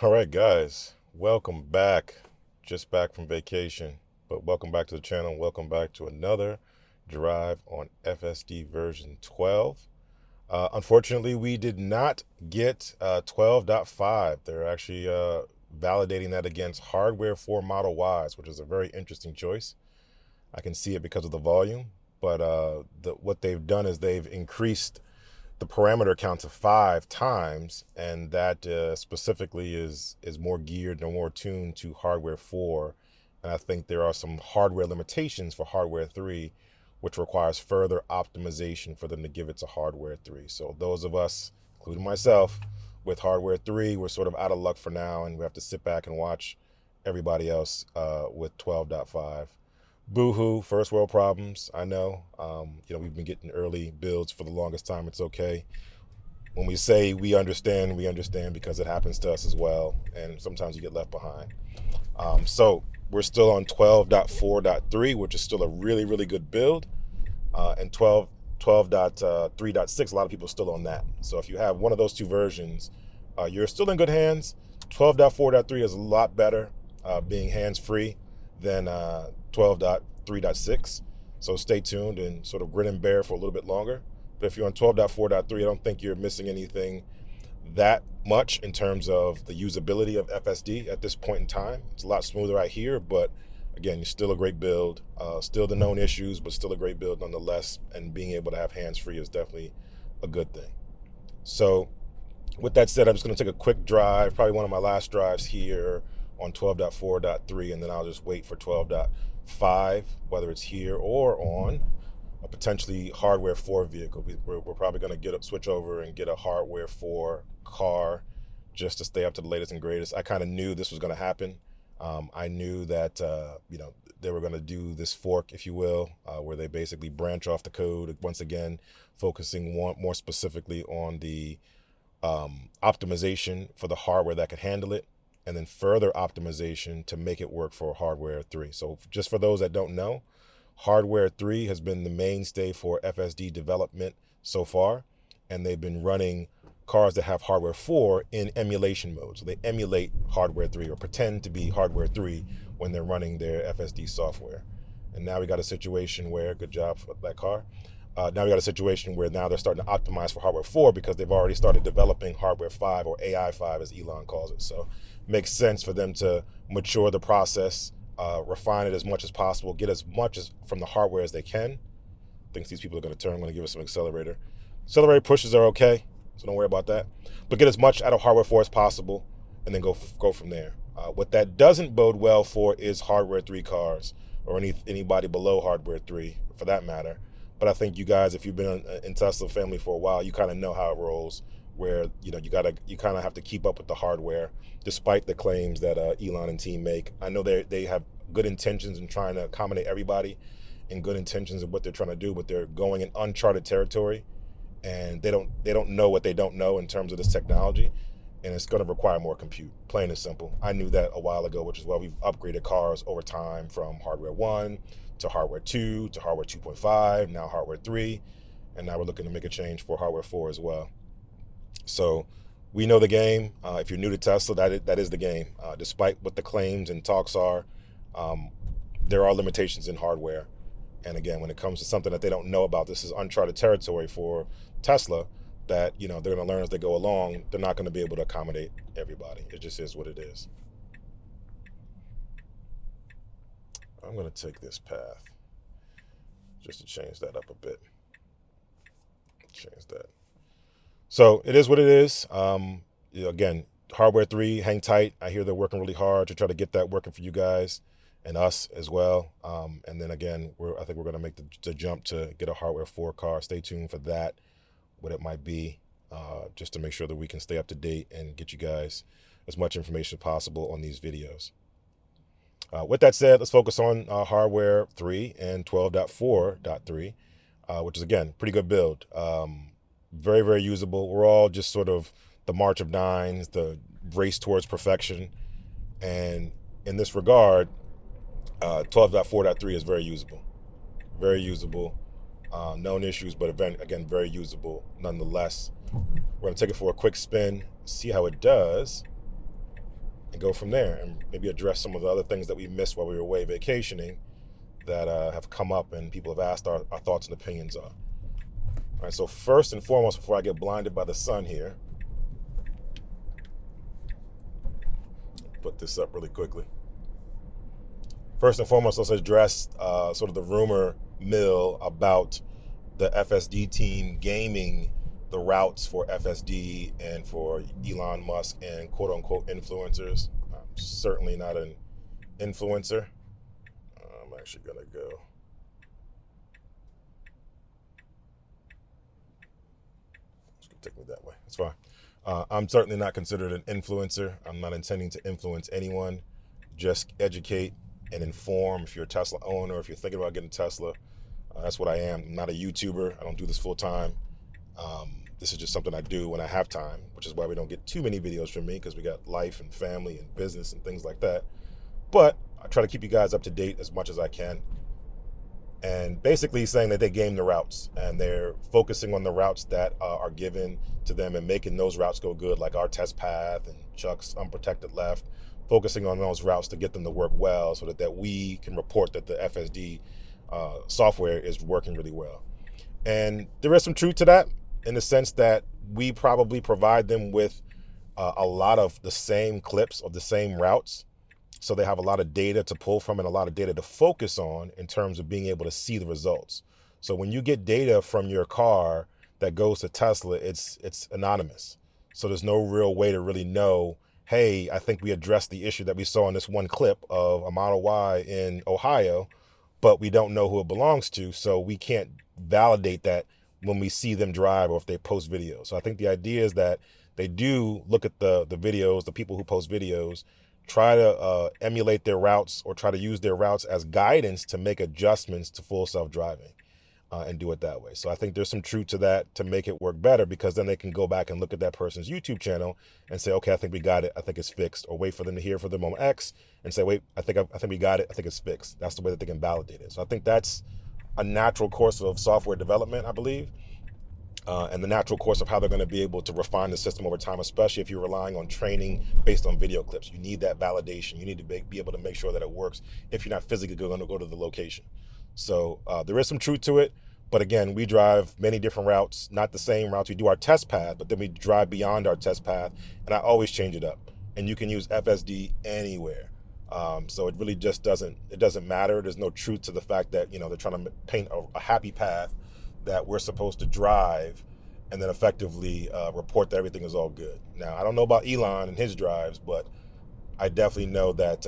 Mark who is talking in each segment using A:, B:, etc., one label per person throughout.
A: All right, guys, welcome back. Just back from vacation, but welcome back to the channel. Welcome back to another drive on FSD version 12. Unfortunately, we did not get 12.5. They're actually validating that against hardware for Model Ys, which is a very interesting choice. I can see it because of the volume, but what they've done is they've increased the parameter count to 5 times, and that specifically is more geared and more tuned to hardware 4. And I think there are some hardware limitations for hardware 3, which requires further optimization for them to give it to hardware 3. So those of us, including myself, with hardware 3, we're sort of out of luck for now, and we have to sit back and watch everybody else with 12.5. Boo-hoo, first world problems, I know. We've been getting early builds for the longest time. It's okay. When we say we understand because it happens to us as well, and sometimes you get left behind. So we're still on 12.4.3, which is still a really, really good build, and 12.3.6, a lot of people are still on that. So if you have one of those two versions, you're still in good hands. 12.4.3 is a lot better, being hands-free, than 12.3.6. So stay tuned and sort of grin and bear for a little bit longer. But if you're on 12.4.3, I don't think you're missing anything that much in terms of the usability of FSD at this point in time. It's a lot smoother out here, but again, it's still a great build. Still the known issues, but still a great build nonetheless. And being able to have hands-free is definitely a good thing. So with that said, I'm just going to take a quick drive, probably one of my last drives here on 12.4.3, and then I'll just wait for 12.5, whether it's here or on a potentially hardware 4 vehicle. We're probably going to switch over and get a hardware 4 car just to stay up to the latest and greatest. I kind of knew this was going to happen. I knew that they were going to do this fork, if you will, where they basically branch off the code, once again focusing more specifically on the optimization for the hardware that could handle it, and then further optimization to make it work for hardware 3. So just for those that don't know, hardware 3 has been the mainstay for FSD development so far, and they've been running cars that have hardware 4 in emulation mode. So they emulate hardware 3 or pretend to be hardware 3 when they're running their FSD software. And now we got a situation where, good job for that car, now we got a situation where now they're starting to optimize for hardware 4 because they've already started developing hardware 5, or AI 5 as Elon calls it. So it makes sense for them to mature the process, refine it as much as possible, get as much as from the hardware as they can. I think these people are going to turn. I'm going to give us some accelerator. Accelerator pushes are okay, so don't worry about that. But get as much out of hardware 4 as possible, and then go from there. What that doesn't bode well for is hardware 3 cars, or anybody below hardware 3 for that matter. But I think you guys, if you've been in Tesla family for a while, you kind of know how it rolls, where you kind of have to keep up with the hardware, despite the claims that Elon and team make. I know they have good intentions in trying to accommodate everybody, and good intentions of what they're trying to do, but they're going in uncharted territory, and they don't know what they don't know in terms of this technology, and it's going to require more compute, plain and simple. I knew that a while ago, which is why we've upgraded cars over time from hardware 1 to hardware 2 to hardware 2.5, now hardware 3, and now we're looking to make a change for hardware 4 as well. So we know the game. If you're new to Tesla, that is the game. Despite what the claims and talks are, there are limitations in hardware. And again, when it comes to something that they don't know about, this is uncharted territory for Tesla, that they're going to learn as they go along. They're not going to be able to accommodate everybody. It just is what it is. I'm going to take this path just to change that up a bit. Change that. So it is what it is. Again, hardware 3, hang tight. I hear they're working really hard to try to get that working for you guys and us as well. And then again, I think we're going to make the jump to get a hardware 4 car. Stay tuned for that, what it might be, just to make sure that we can stay up to date and get you guys as much information as possible on these videos. With that said, let's focus on hardware 3 and 12.4.3, which is, again, pretty good build. Very, very usable. We're all just sort of the march of nines, the race towards perfection. And in this regard, 12.4.3 is very usable. Very usable. Known issues, but again, very usable nonetheless. We're going to take it for a quick spin, see how it does. and go from there, and maybe address some of the other things that we missed while we were away vacationing that have come up and people have asked our thoughts and opinions on. All right, so first and foremost, before I get blinded by the sun here, put this up really quickly. First and foremost, let's address sort of the rumor mill about the FSD team gaming the routes for FSD and for Elon Musk and quote unquote influencers. I'm certainly not an influencer. I'm actually gonna go. It's gonna take me that way. It's fine. I'm certainly not considered an influencer. I'm not intending to influence anyone. Just educate and inform. If you're a Tesla owner, if you're thinking about getting a Tesla, that's what I am. I'm not a YouTuber. I don't do this full time. This is just something I do when I have time, which is why we don't get too many videos from me, because we got life and family and business and things like that. But I try to keep you guys up to date as much as I can. And basically saying that they game the routes and they're focusing on the routes that are given to them and making those routes go good, like our test path and Chuck's unprotected left, focusing on those routes to get them to work well so that we can report that the FSD software is working really well. And there is some truth to that, in the sense that we probably provide them with a lot of the same clips of the same routes. So they have a lot of data to pull from and a lot of data to focus on in terms of being able to see the results. So when you get data from your car that goes to Tesla, it's anonymous. So there's no real way to really know, hey, I think we addressed the issue that we saw in this one clip of a Model Y in Ohio, but we don't know who it belongs to. So we can't validate that when we see them drive or if they post videos. So I think the idea is that they do look at the videos, the people who post videos, try to emulate their routes or try to use their routes as guidance to make adjustments to full self-driving and do it that way. So I think there's some truth to that to make it work better, because then they can go back and look at that person's YouTube channel and say, okay, I think we got it. I think it's fixed. Or wait for them to hear from them on X and say, wait, I think we got it. I think it's fixed. That's the way that they can validate it. So I think that's a natural course of software development, I believe. And the natural course of how they're going to be able to refine the system over time, especially if you're relying on training based on video clips. You need that validation. You need to be able to make sure that it works if you're not physically going to go to the location. So there is some truth to it. But again, we drive many different routes, not the same routes. We do our test path, but then we drive beyond our test path. And I always change it up. And you can use FSD anywhere. So it really just doesn't matter. There's no truth to the fact that, they're trying to paint a happy path that we're supposed to drive and then effectively report that everything is all good. Now, I don't know about Elon and his drives, but I definitely know that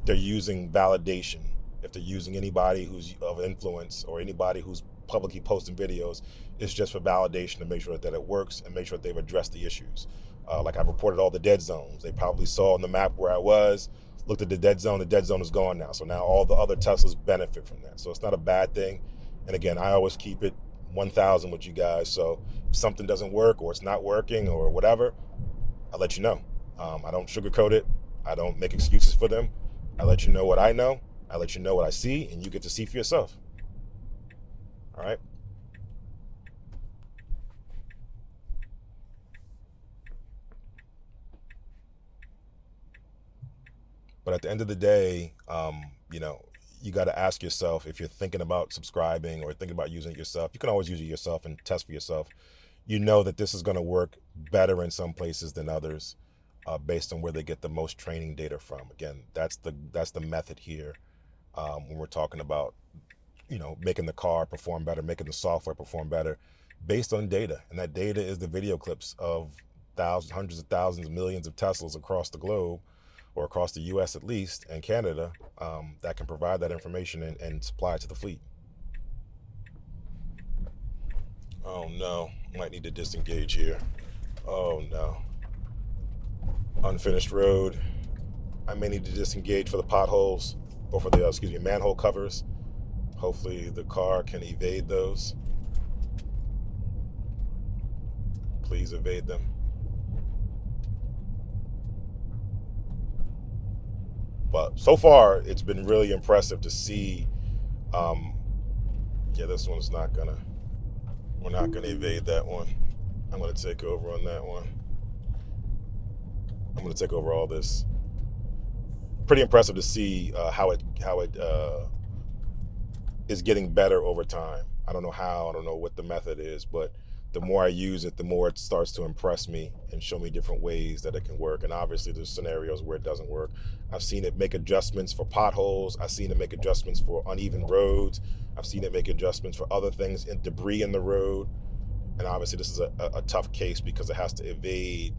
A: they're using validation. If they're using anybody who's of influence or anybody who's publicly posting videos, it's just for validation to make sure that it works and make sure that they've addressed the issues. Like I've reported all the dead zones. They probably saw on the map where I was, looked at the dead zone is gone now. So now all the other Teslas benefit from that. So it's not a bad thing. And again, I always keep it 1,000 with you guys. So if something doesn't work or it's not working or whatever, I'll let you know. I don't sugarcoat it. I don't make excuses for them. I let you know what I know. I let you know what I see, and you get to see for yourself. All right? But at the end of the day, you got to ask yourself, if you're thinking about subscribing or thinking about using it yourself, you can always use it yourself and test for yourself. You know that this is going to work better in some places than others based on where they get the most training data from. Again, that's the method here when we're talking about, making the car perform better, making the software perform better based on data. And that data is the video clips of thousands, hundreds of thousands, millions of Teslas across the globe, or across the US at least, and Canada, that can provide that information and supply it to the fleet. Oh no, might need to disengage here. Oh no. Unfinished road. I may need to disengage for the potholes, or for the, manhole covers. Hopefully the car can evade those. Please evade them. But so far, it's been really impressive to see. This one's we're not gonna evade that one. I'm gonna take over on that one. I'm going to take over all this. Pretty impressive to see how it is getting better over time. I don't know how, I don't know what the method is, but the more I use it, the more it starts to impress me and show me different ways that it can work. And obviously there's scenarios where it doesn't work. I've seen it make adjustments for potholes. I've seen it make adjustments for uneven roads. I've seen it make adjustments for other things and debris in the road. And obviously this is a tough case because it has to evade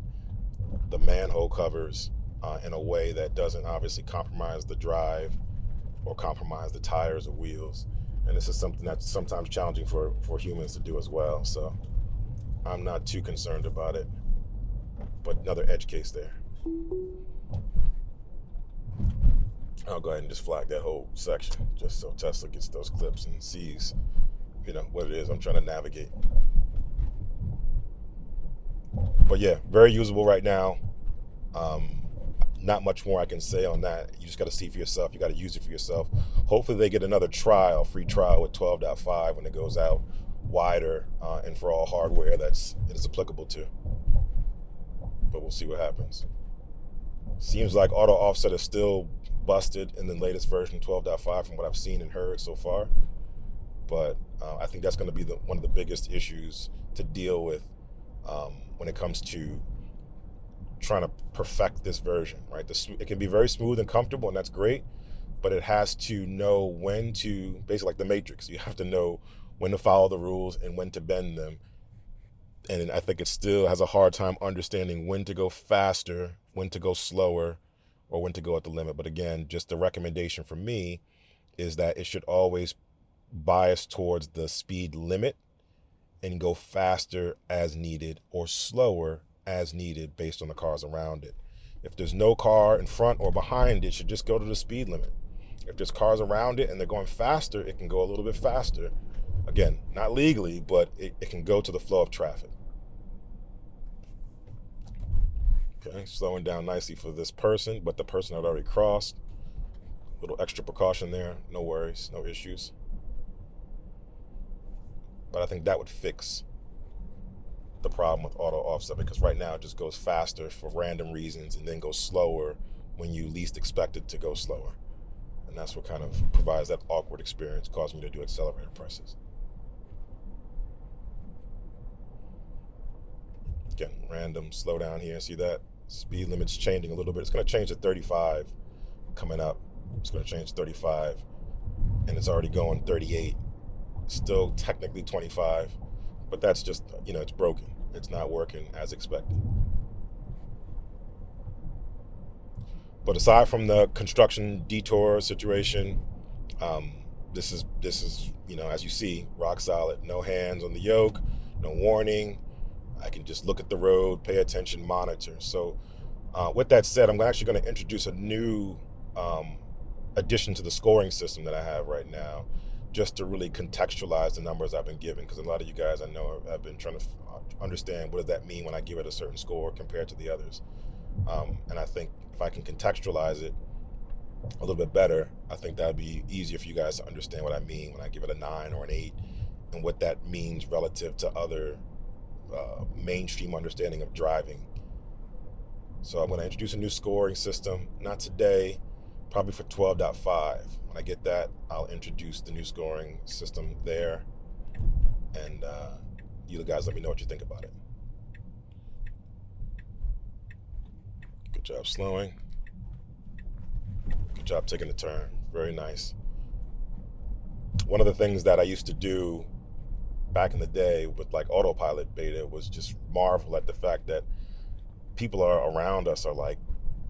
A: the manhole covers in a way that doesn't obviously compromise the drive or compromise the tires or wheels. And this is something that's sometimes challenging for humans to do as well. So I'm not too concerned about it. But another edge case there. I'll go ahead and just flag that whole section just so Tesla gets those clips and sees, what it is I'm trying to navigate. But yeah, very usable right now. Not much more I can say on that. You just got to see for yourself. You got to use it for yourself. Hopefully they get another free trial with 12.5 when it goes out wider and for all hardware it is applicable to. But we'll see what happens. Seems like auto offset is still busted in the latest version 12.5 from what I've seen and heard so far. But I think that's going to be one of the biggest issues to deal with when it comes to trying to perfect this version, right? It can be very smooth and comfortable, and that's great, but it has to know when to, basically like the Matrix, you have to know when to follow the rules and when to bend them. And I think it still has a hard time understanding when to go faster, when to go slower, or when to go at the limit. But again, just the recommendation for me is that it should always bias towards the speed limit and go faster as needed or slower as needed based on the cars around it. If there's no car in front or behind it, should just go to the speed limit. If there's cars around it and they're going faster, it can go a little bit faster. Again, not legally, but it can go to the flow of traffic. Okay, slowing down nicely for this person, but the person had already crossed. A little extra precaution there, no worries, no issues. But I think that would fix the problem with auto offset, because right now it just goes faster for random reasons and then goes slower when you least expect it to go slower. And that's what kind of provides that awkward experience, causing me to do accelerator presses. Again, random slowdown here. See that? Speed limit's changing a little bit. It's going to change to 35 coming up. It's going to change to 35, and it's already going 38. Still technically 25, but that's just, it's broken. It's not working as expected. But aside from the construction detour situation, this is as you see, rock solid. No hands on the yoke, no warning. I can just look at the road, pay attention, monitor. So with that said, I'm actually going to introduce a new addition to the scoring system that I have right now, just to really contextualize the numbers I've been given, because a lot of you guys I know have been trying to understand what does that mean when I give it a certain score compared to the others. And I think if I can contextualize it a little bit better, I think that would be easier for you guys to understand what I mean when I give it a 9 or an 8 and what that means relative to other mainstream understanding of driving. So I'm going to introduce a new scoring system, not today, probably for 12.5. When I get that, I'll introduce the new scoring system there, and you guys let me know what you think about it. Good job slowing. Good job taking the turn. Very nice. One of the things that I used to do back in the day with like autopilot beta was just marvel at the fact that people around us are like,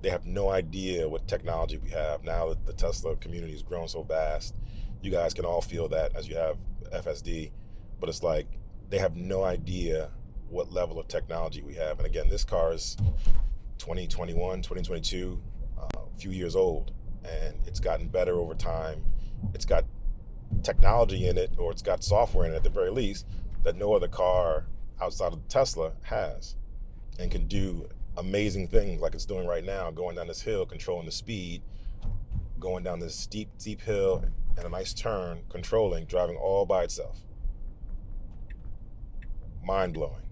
A: they have no idea what technology we have. Now that the Tesla community has grown so vast, you guys can all feel that as you have FSD, but it's like they have no idea what level of technology we have. And again, this car is 2021, 2022, a few years old, and it's gotten better over time. It's got technology in it, or it's got software in it at the very least, that no other car outside of Tesla has, and can do amazing things like it's doing right now, going down this hill, controlling the speed, going down this steep hill and a nice turn, controlling, driving all by itself. Mind-blowing.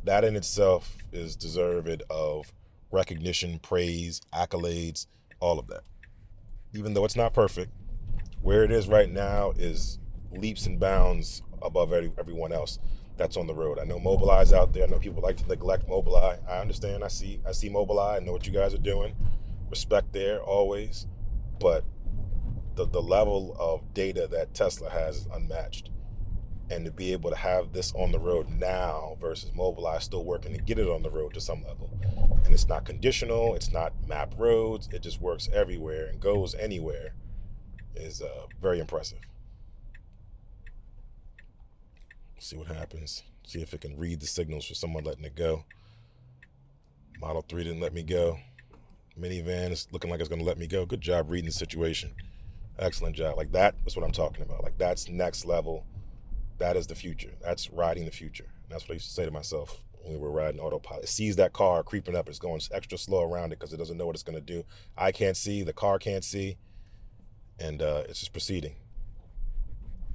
A: That in itself is deserved of recognition, praise, accolades, all of that. Even though it's not perfect, where it is right now is leaps and bounds above everyone else that's on the road. I know Mobileye's out there. I know people like to neglect Mobileye. I understand. I see Mobileye. I know what you guys are doing. Respect there always. But the level of data that Tesla has is unmatched. And to be able to have this on the road now versus Mobileye still working to get it on the road to some level. And it's not conditional. It's not map roads. It just works everywhere and goes anywhere is very impressive. See what happens. See if it can read the signals for someone letting it go. Model 3 didn't let me go. Minivan is looking like it's going to let me go. Good job reading the situation. Excellent job. Like that is what I'm talking about. Like that's next level. That is the future. That's riding the future. And that's what I used to say to myself when we were riding autopilot. It sees that car creeping up. It's going extra slow around it because it doesn't know what it's going to do. I can't see. The car can't see. And it's just proceeding.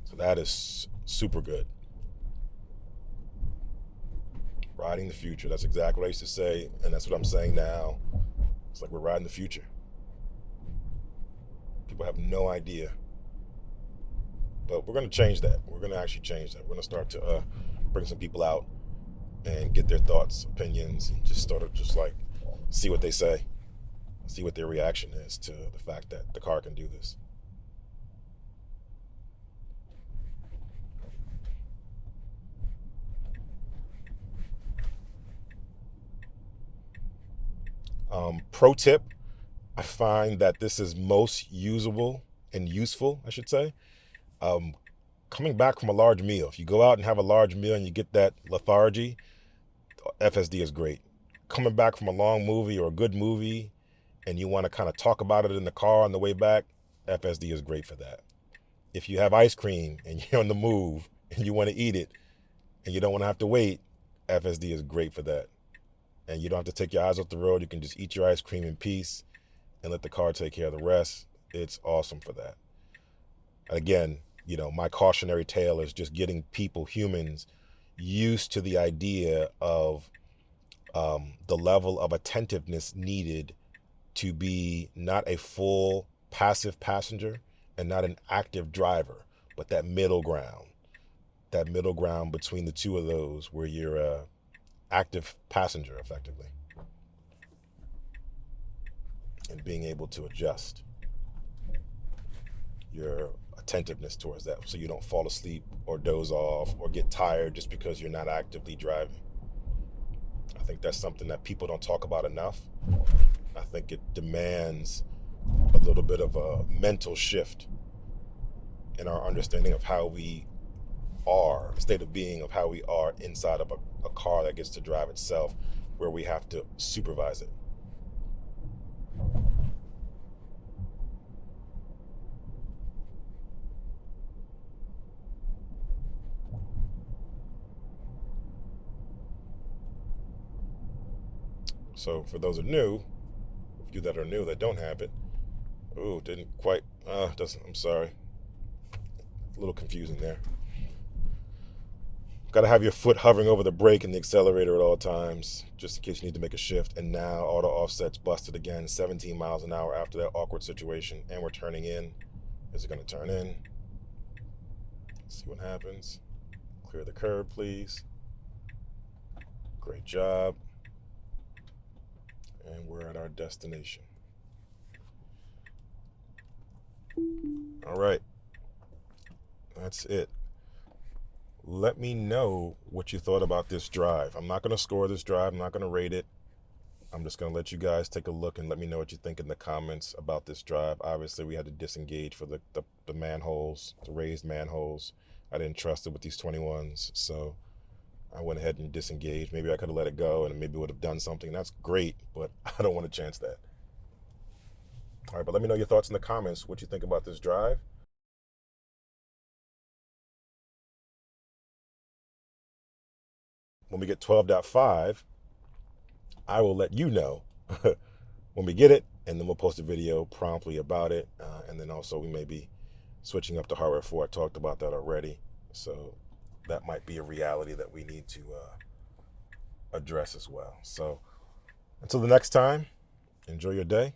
A: So that is super good. Riding the future. That's exactly what I used to say, and that's what I'm saying now. It's like we're riding the future. People have no idea. But we're going to change that. We're going to actually change that. We're going to start to bring some people out and get their thoughts, opinions, and just sort of just like see what they say, see what their reaction is to the fact that the car can do this. Pro tip, I find that this is most usable and useful, I should say. Coming back from a large meal. If you go out and have a large meal and you get that lethargy, FSD is great. Coming back from a long movie or a good movie and you want to kind of talk about it in the car on the way back, FSD is great for that. If you have ice cream and you're on the move and you want to eat it and you don't want to have to wait, FSD is great for that. And you don't have to take your eyes off the road. You can just eat your ice cream in peace and let the car take care of the rest. It's awesome for that. Again, you know, my cautionary tale is just getting people, humans, used to the idea of the level of attentiveness needed to be not a full passive passenger and not an active driver, but that middle ground between the two of those where you're a active passenger effectively and being able to adjust your attentiveness towards that so you don't fall asleep or doze off or get tired just because you're not actively driving. I think that's something that people don't talk about enough. I think it demands a little bit of a mental shift in our understanding of how we are, the state of being of how we are inside of a car that gets to drive itself, where we have to supervise it. So for those of you that are new that don't have it, didn't quite, I'm sorry, a little confusing there. Got to have your foot hovering over the brake and the accelerator at all times, just in case you need to make a shift. And now auto offset's busted again, 17 miles an hour after that awkward situation, and we're turning in. Is it going to turn in? Let's see what happens. Clear the curb, please. Great job. And we're at our destination. All right. That's it. Let me know what you thought about this drive. I'm not going to score this drive. I'm not going to rate it. I'm just going to let you guys take a look and let me know what you think in the comments about this drive. Obviously, we had to disengage for the manholes, the raised manholes. I didn't trust it with these 21s, so I went ahead and disengaged. Maybe I could have let it go and maybe would have done something. That's great, but I don't want to chance that. All right, but let me know your thoughts in the comments, what you think about this drive. When we get 12.5, I will let you know when we get it, and then we'll post a video promptly about it. And then also we may be switching up to hardware 4. I talked about that already. So that might be a reality that we need to address as well. So Until the next time, enjoy your day,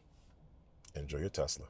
A: enjoy your Tesla.